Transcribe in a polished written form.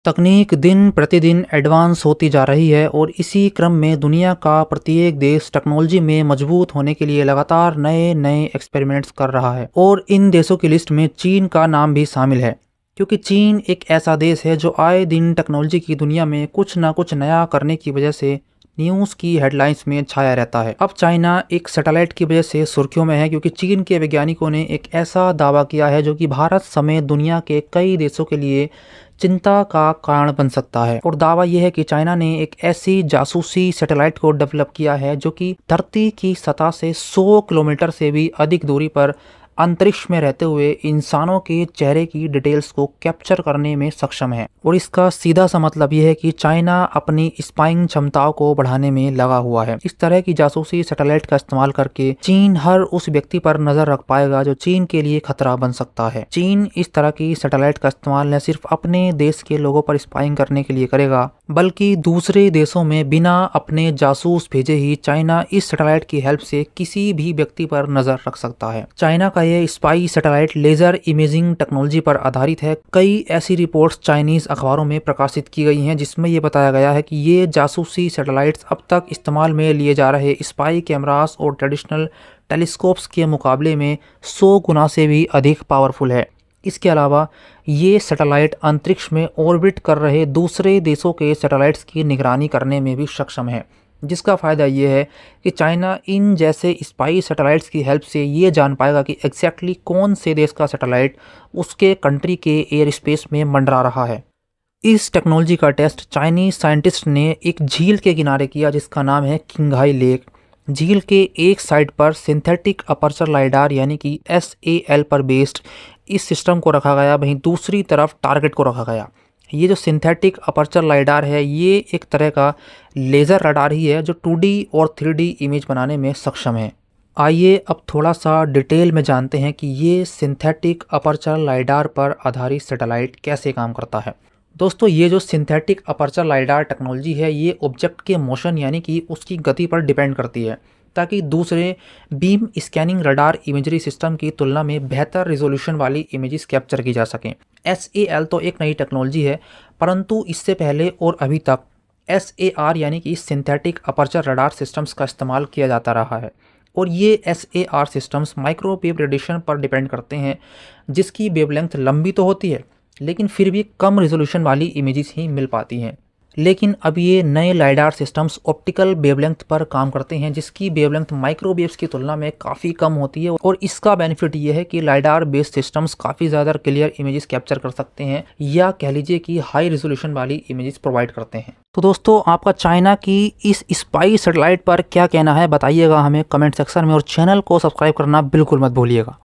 तकनीक दिन प्रतिदिन एडवांस होती जा रही है और इसी क्रम में दुनिया का प्रत्येक देश टेक्नोलॉजी में मजबूत होने के लिए लगातार नए नए एक्सपेरिमेंट्स कर रहा है और इन देशों की लिस्ट में चीन का नाम भी शामिल है, क्योंकि चीन एक ऐसा देश है जो आए दिन टेक्नोलॉजी की दुनिया में कुछ ना कुछ नया करने की वजह से न्यूज़ की हेडलाइंस में छाया रहता है। अब चाइना एक सैटेलाइट की वजह से सुर्खियों में है, क्योंकि चीन के वैज्ञानिकों ने एक ऐसा दावा किया है जो कि भारत समेत दुनिया के कई देशों के लिए चिंता का कारण बन सकता है। और दावा यह है कि चाइना ने एक ऐसी जासूसी सैटेलाइट को डेवलप किया है जो कि धरती की सतह से 100 किलोमीटर से भी अधिक दूरी पर अंतरिक्ष में रहते हुए इंसानों के चेहरे की डिटेल्स को कैप्चर करने में सक्षम है। और इसका सीधा सा मतलब यह है कि चाइना अपनी स्पाइंग क्षमताओं को बढ़ाने में लगा हुआ है। इस तरह की जासूसी सैटेलाइट का इस्तेमाल करके चीन हर उस व्यक्ति पर नजर रख पाएगा जो चीन के लिए खतरा बन सकता है। चीन इस तरह की सैटेलाइट का इस्तेमाल न सिर्फ अपने देश के लोगों पर स्पाइंग करने के लिए करेगा, बल्कि दूसरे देशों में बिना अपने जासूस भेजे ही चाइना इस सैटेलाइट की हेल्प से किसी भी व्यक्ति पर नजर रख सकता है। चाइना का यह spy satellite laser imaging technology पर आधारित है। कई ऐसी रिपोर्ट्स चाइनीज अखबारों में प्रकाशित की गई हैं जिसमें यह बताया गया है कि ये जासूसी सैटेलाइट्स अब तक इस्तेमाल में लिए जा रहे स्पाई कैमरास और ट्रेडिशनल टेलीस्कोप्स के मुकाबले में 100 गुना से भी अधिक पावरफुल है। इसके अलावा ये सैटेलाइट अंतरिक्ष में ऑर्बिट कर रहे दूसरे देशों के सैटेलाइट्स की निगरानी करने में भी सक्षम है, जिसका फ़ायदा ये है कि चाइना इन जैसे स्पाई सैटेलाइट्स की हेल्प से ये जान पाएगा कि एग्जैक्टली कौन से देश का सैटेलाइट उसके कंट्री के एयर स्पेस में मंडरा रहा है। इस टेक्नोलॉजी का टेस्ट चाइनीज साइंटिस्ट ने एक झील के किनारे किया जिसका नाम है किंगहाई लेक। झील के एक साइड पर सिंथेटिक अपर्चर लाइडार यानी कि SAL पर बेस्ड इस सिस्टम को रखा गया, वहीं दूसरी तरफ टारगेट को रखा गया। ये जो सिंथेटिक अपर्चर लाइडार है ये एक तरह का लेज़र रडार ही है जो 2D और 3D इमेज बनाने में सक्षम है। आइए अब थोड़ा सा डिटेल में जानते हैं कि ये सिंथेटिक अपर्चर लाइडार पर आधारित सैटेलाइट कैसे काम करता है। दोस्तों, ये जो सिंथेटिक अपर्चर लाइडार टेक्नोलॉजी है ये ऑब्जेक्ट के मोशन यानी कि उसकी गति पर डिपेंड करती है, ताकि दूसरे beam scanning radar imagery system की तुलना में बेहतर रिजोल्यूशन वाली इमेजेस कैप्चर की जा सकें। SAL तो एक नई टेक्नोलॉजी है, परंतु इससे पहले और अभी तक SAR यानी कि सिंथेटिक अपर्चर रडार सिस्टम्स का इस्तेमाल किया जाता रहा है। और ये SAR सिस्टम्स माइक्रोवेव रेडिएशन पर डिपेंड करते हैं, जिसकी वेवलेंथ लंबी तो होती है लेकिन फिर भी कम रिजोल्यूशन वाली इमेजेस ही मिल पाती हैं। लेकिन अब ये नए लाइडार सिस्टम्स ऑप्टिकल वेवलेंथ पर काम करते हैं, जिसकी वेवलेंथ माइक्रोवेव्स की तुलना में काफ़ी कम होती है। और इसका बेनिफिट ये है कि लाइडार बेस्ड सिस्टम्स काफ़ी ज़्यादा क्लियर इमेजेस कैप्चर कर सकते हैं, या कह लीजिए कि हाई रिजोल्यूशन वाली इमेजेस प्रोवाइड करते हैं। तो दोस्तों, आपका चाइना की इस स्पाई सैटेलाइट पर क्या कहना है बताइएगा हमें कमेंट सेक्शन में, और चैनल को सब्सक्राइब करना बिल्कुल मत भूलिएगा।